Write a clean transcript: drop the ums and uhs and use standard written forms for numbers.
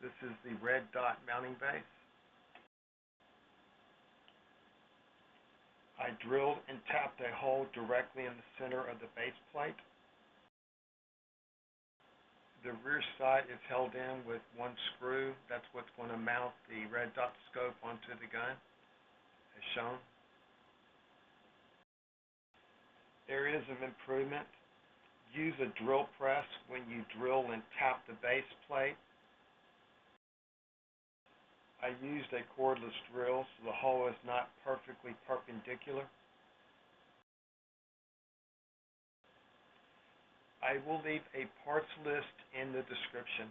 This is the red dot mounting base. I drilled and tapped a hole directly in the center of the base plate. The rear sight is held in with one screw. That's what's going to mount the red dot scope onto the gun, as shown. Areas of improvement. Use a drill press when you drill and tap the base plate. I used a cordless drill, so the hole is not perfectly perpendicular. I will leave a parts list in the description.